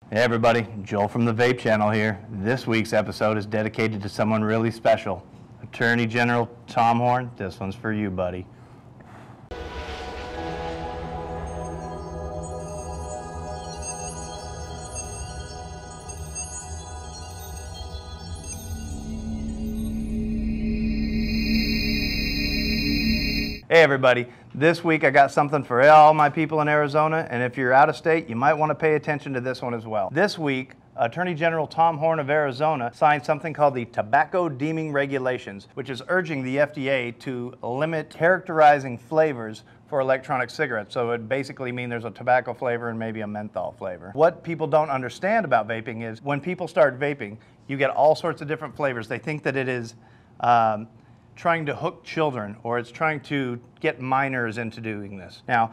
Hey everybody, Joel from the Vape channel here. This week's episode is dedicated to someone really special. Attorney General Tom Horn, this one's for you, buddy. Hey everybody, this week I got something for all my people in Arizona, and if you're out of state, you might want to pay attention to this one as well. This week, Attorney General Tom Horn of Arizona signed something called the Tobacco Deeming Regulations, which is urging the FDA to limit characterizing flavors for electronic cigarettes. So it would basically mean there's a tobacco flavor and maybe a menthol flavor. What people don't understand about vaping is when people start vaping, you get all sorts of different flavors. They think that it is trying to hook children, or it's trying to get minors into doing this. Now,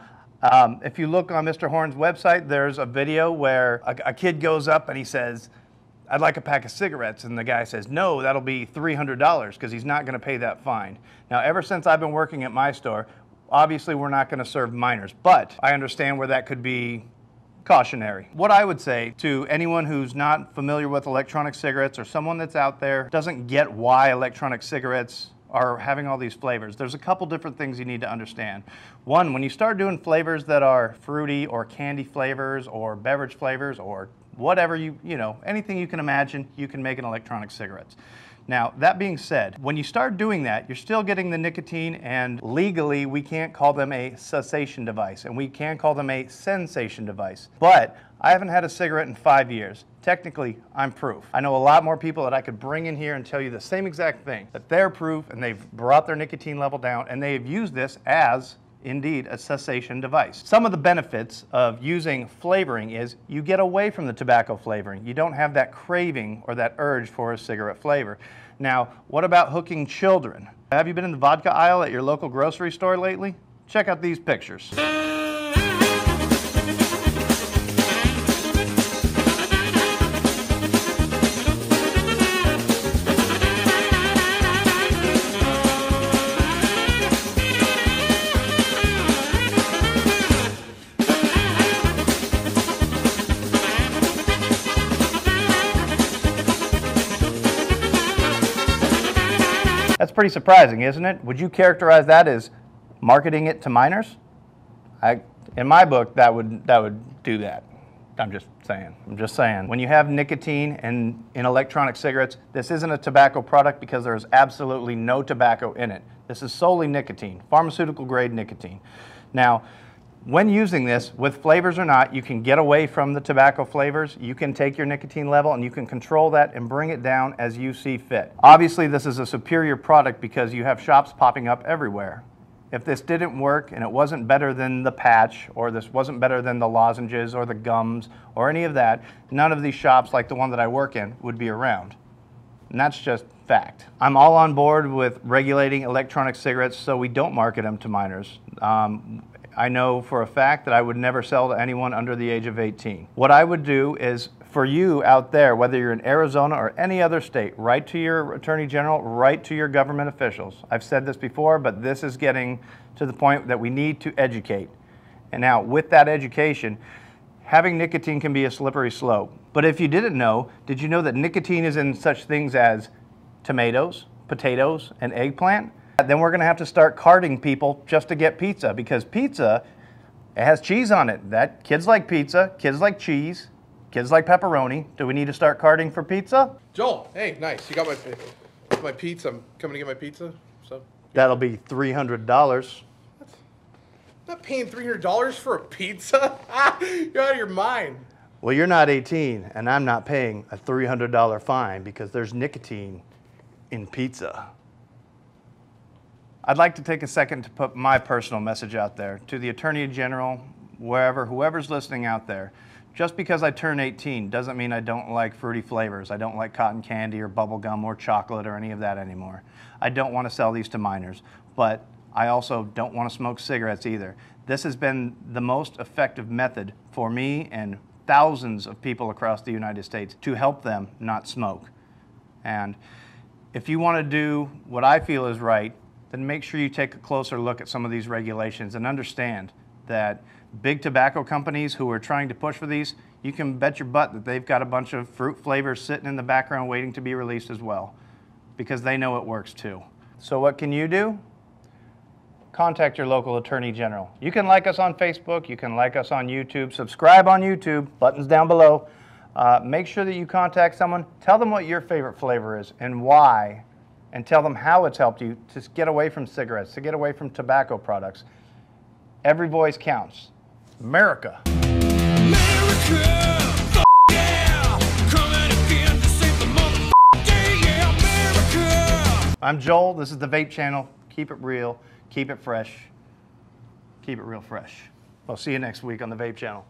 if you look on Mr. Horn's website, there's a video where a kid goes up and he says, "I'd like a pack of cigarettes," and the guy says, "No, that'll be $300," because he's not going to pay that fine. Now, ever since I've been working at my store, obviously we're not going to serve minors, but I understand where that could be cautionary. What I would say to anyone who's not familiar with electronic cigarettes, or someone that's out there doesn't get why electronic cigarettes are having all these flavors, there's a couple different things you need to understand. One, when you start doing flavors that are fruity or candy flavors or beverage flavors or whatever you know, anything you can imagine, you can make in electronic cigarettes. Now, that being said, when you start doing that, you're still getting the nicotine, and legally we can't call them a cessation device, and we can call them a sensation device. But I haven't had a cigarette in 5 years. Technically, I'm proof. I know a lot more people that I could bring in here and tell you the same exact thing, that they're proof and they've brought their nicotine level down and they've used this as indeed a cessation device. Some of the benefits of using flavoring is you get away from the tobacco flavoring. You don't have that craving or that urge for a cigarette flavor. Now, what about hooking children? Have you been in the vodka aisle at your local grocery store lately? Check out these pictures. That's pretty surprising, isn't it? Would you characterize that as marketing it to minors? In my book, that would do that. I'm just saying. When you have nicotine in electronic cigarettes, this isn't a tobacco product because there is absolutely no tobacco in it. This is solely nicotine, pharmaceutical grade nicotine. Now, when using this, with flavors or not, you can get away from the tobacco flavors. You can take your nicotine level and you can control that and bring it down as you see fit. Obviously, this is a superior product because you have shops popping up everywhere. If this didn't work and it wasn't better than the patch, or this wasn't better than the lozenges or the gums or any of that, none of these shops like the one that I work in would be around. And that's just fact. I'm all on board with regulating electronic cigarettes so we don't market them to minors. I know for a fact that I would never sell to anyone under the age of 18. What I would do is, for you out there, whether you're in Arizona or any other state, write to your Attorney General, write to your government officials. I've said this before, but this is getting to the point that we need to educate. And now, with that education, having nicotine can be a slippery slope. But if you didn't know, did you know that nicotine is in such things as tomatoes, potatoes, and eggplant? Then we're going to have to start carding people just to get pizza, because pizza, it has cheese on it. Kids like pizza, kids like cheese, kids like pepperoni. Do we need to start carding for pizza? Joel, hey, nice. You got my pizza. I'm coming to get my pizza. So that'll be $300. What? I'm not paying $300 for a pizza. You're out of your mind. Well, you're not 18, and I'm not paying a $300 fine because there's nicotine in pizza. I'd like to take a second to put my personal message out there to the Attorney General, whoever's listening out there. Just because I turn 18 doesn't mean I don't like fruity flavors. I don't like cotton candy or bubble gum or chocolate or any of that anymore. I don't want to sell these to minors, but I also don't want to smoke cigarettes either. This has been the most effective method for me and thousands of people across the United States to help them not smoke. And if you want to do what I feel is right, then make sure you take a closer look at some of these regulations and understand that big tobacco companies who are trying to push for these, you can bet your butt that they've got a bunch of fruit flavors sitting in the background waiting to be released as well, because they know it works too. So what can you do? Contact your local attorney general. You can like us on Facebook, you can like us on YouTube, subscribe on YouTube, buttons down below. Make sure that you contact someone, tell them what your favorite flavor is and why, and tell them how it's helped you to get away from cigarettes, to get away from tobacco products. Every voice counts. America. America, yeah, coming again to save the motherfucking day, yeah, America. I'm Joel, this is the Vape channel. Keep it real, keep it fresh, keep it real fresh. I'll see you next week on the Vape channel.